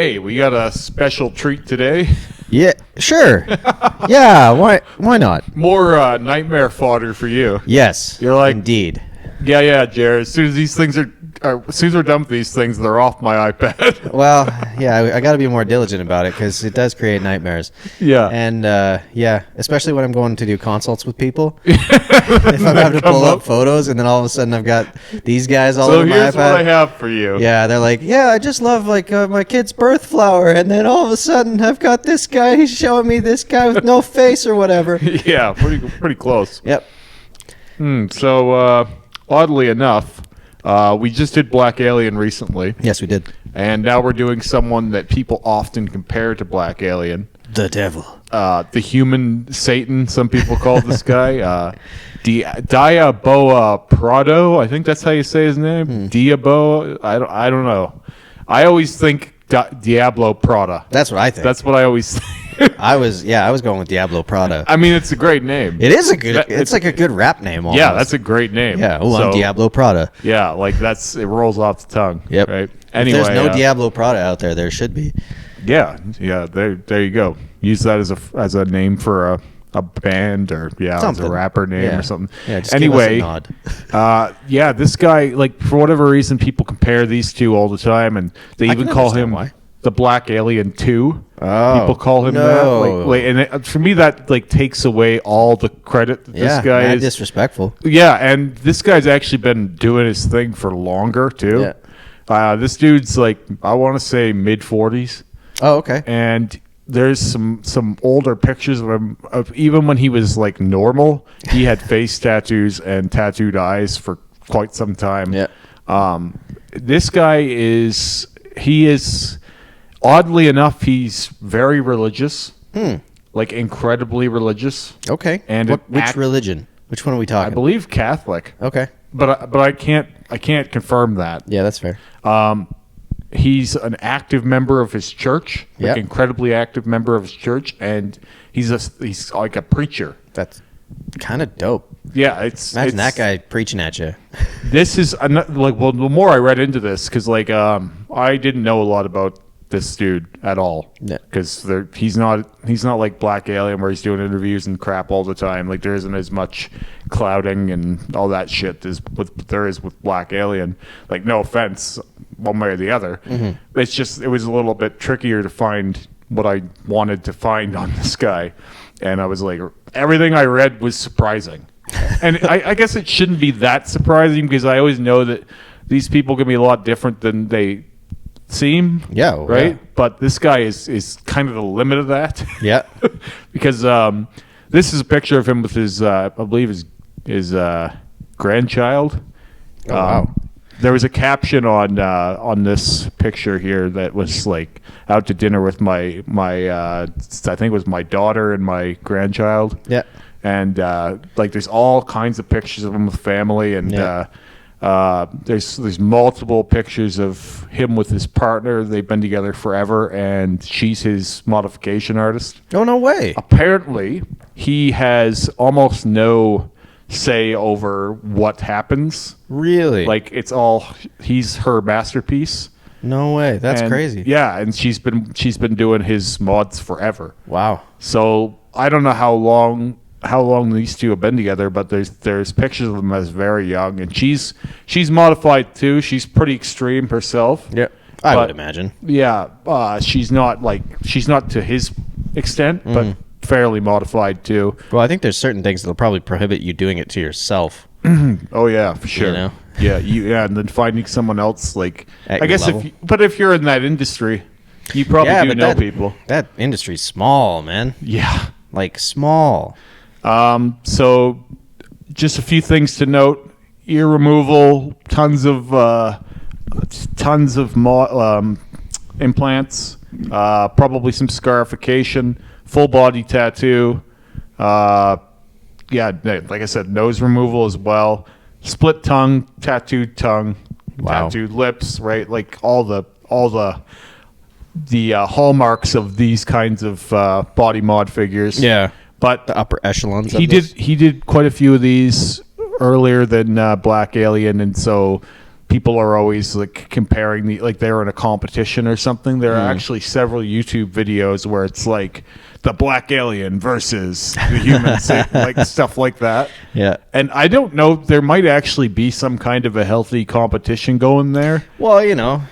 Hey, we got a special treat today. Yeah, sure. Yeah, why not? More nightmare fodder for you. Yes, You're like, indeed. yeah, Jared. As soon as we're done with these things, they're off my iPad. Well, yeah, I got to be more diligent about it because it does create nightmares. Yeah. And, yeah, especially when I'm going to do consults with people. If I'm having to pull up photos and then all of a sudden I've got these guys all over my iPad. So here's what I have for you. Yeah, they're like, yeah, I just love my kid's birth flower. And then all of a sudden I've got this guy, he's showing me this guy with no face or whatever. Yeah, pretty close. Yep. So, oddly enough, we just did Black Alien recently. Yes, we did. And now we're doing someone that people often compare to Black Alien. The devil. The human Satan, some people call this guy. Diabao Praddo, I think that's how you say his name. Diabao, I don't know. I always think Diabao Praddo. That's what I think. That's what I always think. I was going with Diabao Praddo. I mean, it's a great name. It is it's like a good rap name almost. Yeah, that's a great name. Yeah, I'm Diabao Praddo. Yeah, like it rolls off the tongue. Yep. Right. Anyway, if there's no Diabao Praddo out there, there should be. Yeah. There you go. Use that as a name for a band or as a rapper name or something. Yeah. Just anyway, give us a nod. this guy, like, for whatever reason, people compare these two all the time, and they even call him the Black Alien 2. Oh, people call him that. And for me, that takes away all the credit that this guy is. Disrespectful. Yeah, and this guy's actually been doing his thing for longer too. Yeah. This dude's I want to say mid-40s. Oh, okay. And there's some older pictures of him of even when he was normal. He had face tattoos and tattooed eyes for quite some time. Yeah. This guy is oddly enough, he's very religious. Incredibly religious. Okay. And which religion? Which one are we talking? I believe Catholic. Okay. But I can't confirm that. Yeah, that's fair. He's an active member of his church, incredibly active member of his church, and he's like a preacher. That's kind of dope. Yeah, imagine that guy preaching at you. This is the more I read into this, because I didn't know a lot about this dude at all. Yeah. Because he's not like Black Alien where he's doing interviews and crap all the time. There isn't as much clouding and all that shit as there is with Black Alien. No offense, one way or the other. Mm-hmm. It's just it was a little bit trickier to find what I wanted to find on this guy, and I was like, everything I read was surprising. And I guess it shouldn't be that surprising because I always know that these people can be a lot different than they seem. Yeah. Right. Yeah. But this guy is kind of the limit of that. Yeah. Because this is a picture of him with his I believe his grandchild. Oh, wow. There was a caption on this picture here that was out to dinner with my I think it was my daughter and my grandchild. Yeah. And there's all kinds of pictures of him with family, and there's multiple pictures of him with his partner. They've been together forever, and she's his modification artist. Oh, no way. Apparently, he has almost no say over what happens. Really? He's her masterpiece. No way. That's crazy. Yeah, and she's been doing his mods forever. Wow. So I don't know how long these two have been together, but there's pictures of them as very young, and she's modified too. She's pretty extreme herself. Yeah, I would imagine. Yeah, she's not to his extent, but fairly modified too. Well, I think there's certain things that'll probably prohibit you doing it to yourself. Oh yeah, for sure. You know? Yeah, and then finding someone else At I guess level. if you're in that industry, you probably know people. That industry's small, man. Yeah, small. So just a few things to note: ear removal, tons of implants, probably some scarification, full body tattoo. Like I said, nose removal as well, split tongue, tattooed tongue, tattooed lips, right? All the hallmarks of these kinds of body mod figures. Yeah. But the upper echelons. He did quite a few of these earlier than Black Alien, and so people are always like comparing like they're in a competition or something. There are actually several YouTube videos where it's like the black alien versus the human, like stuff like that. Yeah. And I don't know, there might actually be some kind of a healthy competition going there. Well,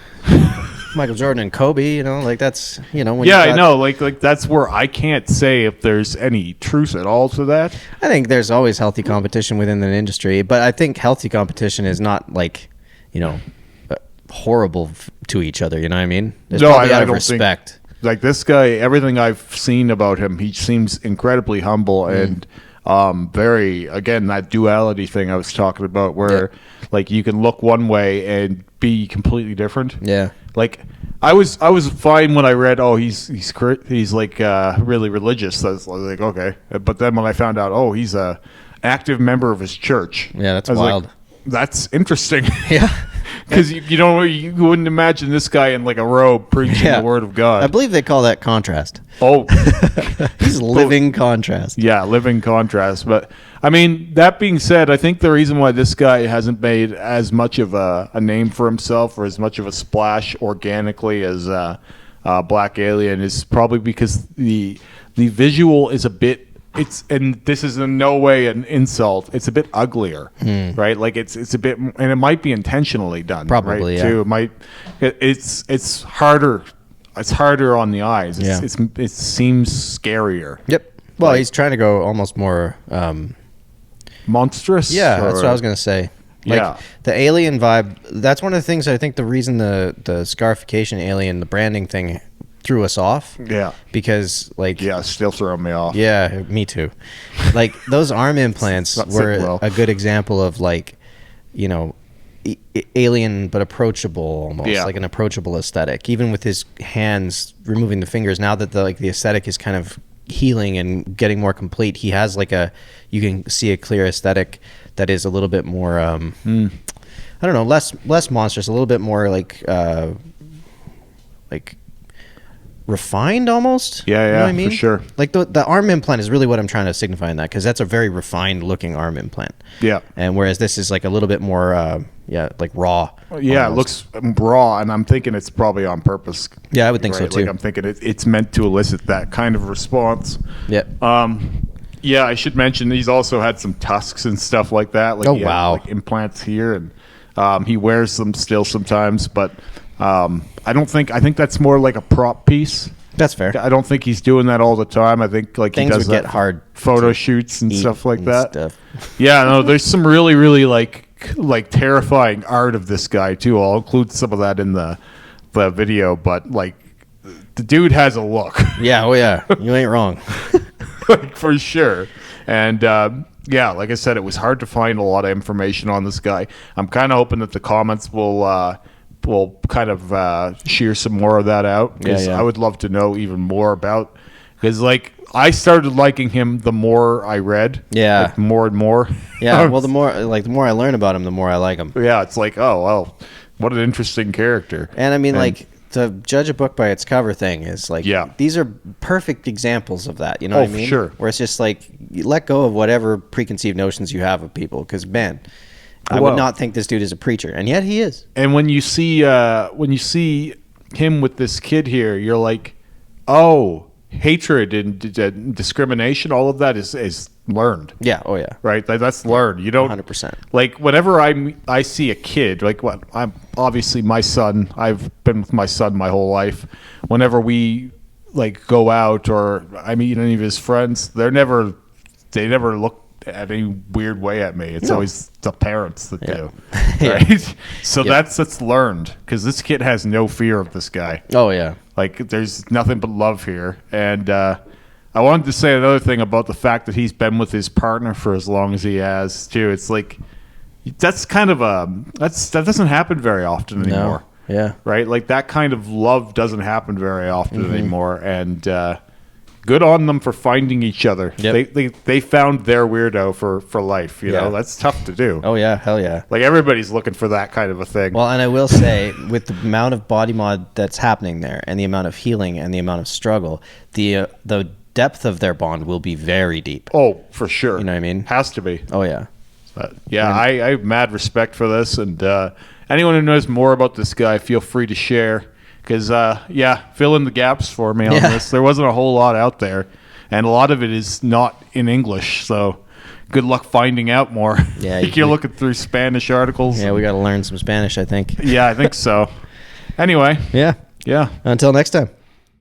Michael Jordan and Kobe, like that's, when Yeah, I know. Like that's where I can't say if there's any truth at all to that. I think there's always healthy competition within an industry, but I think healthy competition is not like, horrible to each other. You know what I mean? There's probably out of respect. Like this guy, everything I've seen about him, he seems incredibly humble and very, again, that duality thing I was talking about, where like you can look one way and be completely different. Yeah. Like I was fine when I read, he's like really religious. I was like, okay, but then when I found out, he's a active member of his church. Yeah, that's wild. Like, that's interesting. Yeah. Because you wouldn't imagine this guy in like a robe preaching the word of God. I believe they call that contrast. Oh, he's living contrast. Yeah, living contrast. But I mean, that being said, I think the reason why this guy hasn't made as much of a name for himself or as much of a splash organically as Black Alien is probably because the visual is a bit. And this is in no way an insult. It's a bit uglier, right? Like it's a bit, and it might be intentionally done, probably, right? yeah. Too. It might. It's harder. It's harder on the eyes. It seems scarier. Yep. Well, he's trying to go almost more monstrous. Yeah, that's what I was gonna say. Like, the alien vibe. That's one of the things I think the reason the scarification alien, the branding thing, threw us off. Yeah. Because still throwing me off. Yeah, me too. Like those arm implants were a good example of alien but approachable almost. Yeah. Like an approachable aesthetic. Even with his hands removing the fingers, now that the aesthetic is kind of healing and getting more complete, he has you can see a clear aesthetic that is a little bit more I don't know, less monstrous, a little bit more like refined almost. Yeah, you know what I mean? For sure. Like the arm implant is really what I'm trying to signify in that, because that's a very refined looking arm implant. Yeah. And whereas this is like a little bit more like raw. Yeah, almost. It looks raw, and I'm thinking it's probably on purpose. Yeah, I would think so too. Like I'm thinking it's meant to elicit that kind of response. Yep. Yeah, I should mention he's also had some tusks and stuff like that. Like like implants here, and he wears them still sometimes, but I think that's more like a prop piece. That's fair. I don't think he's doing that all the time. I think things he does would get hard photo shoots and stuff like that. Stuff. Yeah, no, there's some really, really like terrifying art of this guy too. I'll include some of that in the video, but like the dude has a look. Yeah, oh yeah, you ain't wrong. Like, for sure. And like I said, it was hard to find a lot of information on this guy. I'm kind of hoping that the comments will kind of shear some more of that out, because I would love to know even more about, because I started liking him the more I read, more and more. Yeah, well, the more I learn about him, the more I like him. Yeah, it's like, oh well, what an interesting character. And I mean, to judge a book by its cover thing is these are perfect examples of that. You know what I mean? Sure. Where it's just you let go of whatever preconceived notions you have of people, because man, I would not think this dude is a preacher, and yet he is. And when you see him with this kid here, you're like, oh, hatred and discrimination, all of that is learned. Yeah. Oh yeah. Right. That's learned. You don't 100%. Like whenever I see a kid, like I'm obviously my son. I've been with my son my whole life. Whenever we go out or I meet any of his friends, they never look at any weird way at me. It's always the parents that do, right? So that's learned, because this kid has no fear of this guy. Oh yeah, there's nothing but love here. And I wanted to say another thing about the fact that he's been with his partner for as long as he has too. It's like that's kind of that doesn't happen very often anymore. No. Yeah, right. Like that kind of love doesn't happen very often anymore. And good on them for finding each other. Yep. They found their weirdo for life. You know, that's tough to do. Oh yeah, hell yeah. Like everybody's looking for that kind of a thing. Well, and I will say, with the amount of body mod that's happening there, and the amount of healing and the amount of struggle, the depth of their bond will be very deep. Oh, for sure. You know what I mean? Has to be. Oh yeah. But I have mad respect for this, and anyone who knows more about this guy, feel free to share. Because, fill in the gaps for me on this. There wasn't a whole lot out there. And a lot of it is not in English. So good luck finding out more. Yeah, you're looking through Spanish articles. Yeah, we got to learn some Spanish, I think. Yeah, I think so. Anyway. Yeah. Yeah. Until next time.